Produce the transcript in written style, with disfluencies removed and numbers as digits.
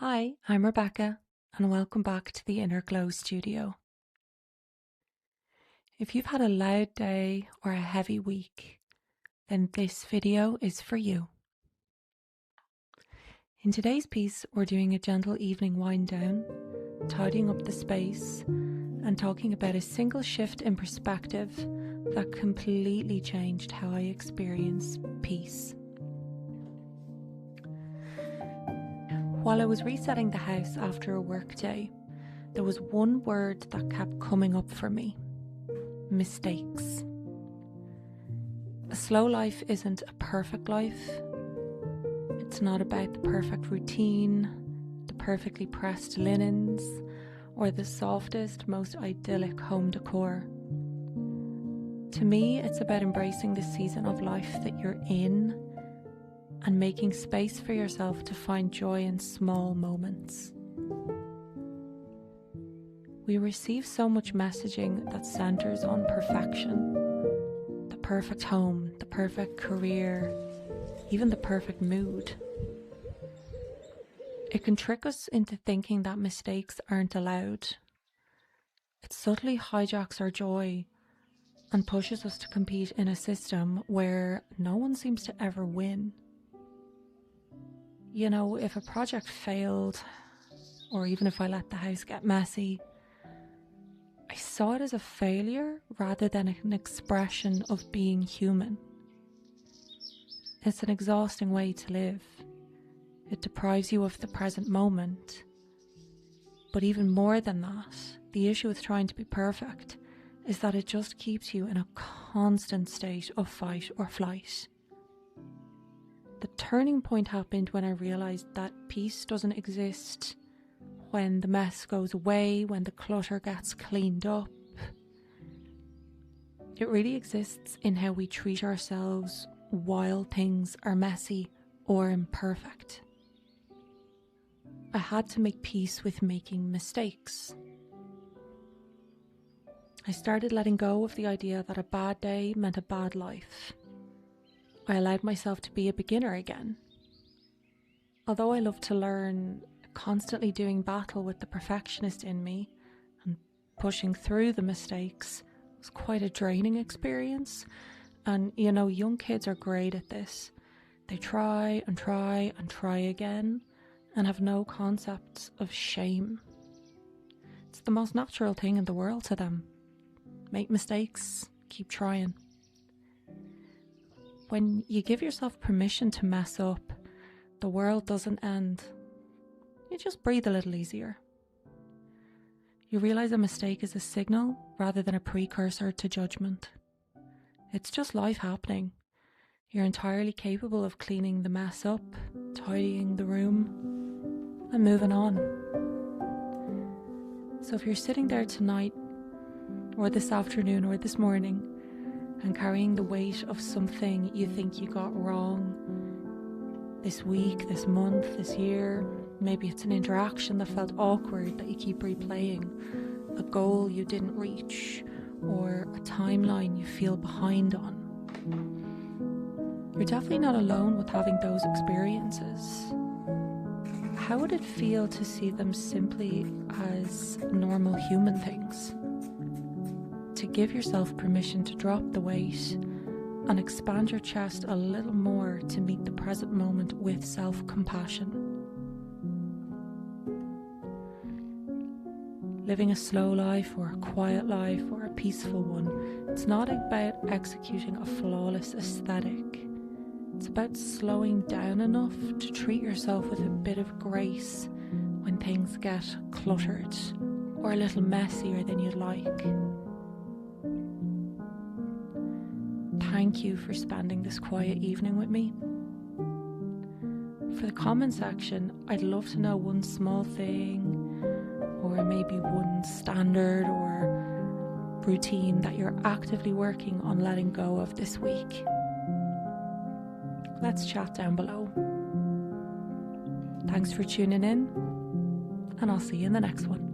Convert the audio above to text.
Hi, I'm Rebecca, and welcome back to the Inner Glow Studio. If you've had a loud day or a heavy week, then this video is for you. In today's piece, we're doing a gentle evening wind down, tidying up the space, and talking about a single shift in perspective that completely changed how I experience peace. While I was resetting the house after a work day, there was one word that kept coming up for me: mistakes. A slow life isn't a perfect life. It's not about the perfect routine, the perfectly pressed linens, or the softest, most idyllic home decor. To me, it's about embracing the season of life that you're in and making space for yourself to find joy in small moments. We receive so much messaging that centers on perfection. The perfect home, the perfect career, even the perfect mood. It can trick us into thinking that mistakes aren't allowed. It subtly hijacks our joy and pushes us to compete in a system where no one seems to ever win. You know, if a project failed, or even if I let the house get messy, I saw it as a failure rather than an expression of being human. It's an exhausting way to live. It deprives you of the present moment. But even more than that, the issue with trying to be perfect is that it just keeps you in a constant state of fight or flight. The turning point happened when I realised that peace doesn't exist when the mess goes away, when the clutter gets cleaned up. It really exists in how we treat ourselves while things are messy or imperfect. I had to make peace with making mistakes. I started letting go of the idea that a bad day meant a bad life. I allowed myself to be a beginner again. Although I love to learn, constantly doing battle with the perfectionist in me and pushing through the mistakes was quite a draining experience. And you know, young kids are great at this. They try and try and try again and have no concepts of shame. It's the most natural thing in the world to them. Make mistakes, keep trying. When you give yourself permission to mess up, the world doesn't end. You just breathe a little easier. You realise a mistake is a signal rather than a precursor to judgment. It's just life happening. You're entirely capable of cleaning the mess up, tidying the room, and moving on. So if you're sitting there tonight, or this afternoon, or this morning, and carrying the weight of something you think you got wrong this week, this month, this year, maybe it's an interaction that felt awkward that you keep replaying, a goal you didn't reach, or a timeline you feel behind on. You're definitely not alone with having those experiences. How would it feel to see them simply as normal human things? To give yourself permission to drop the weight and expand your chest a little more to meet the present moment with self-compassion. Living a slow life or a quiet life or a peaceful one, it's not about executing a flawless aesthetic. It's about slowing down enough to treat yourself with a bit of grace when things get cluttered or a little messier than you'd like. Thank you for spending this quiet evening with me. For the comment section, I'd love to know one small thing, or maybe one standard or routine that you're actively working on letting go of this week. Let's chat down below. Thanks for tuning in, and I'll see you in the next one.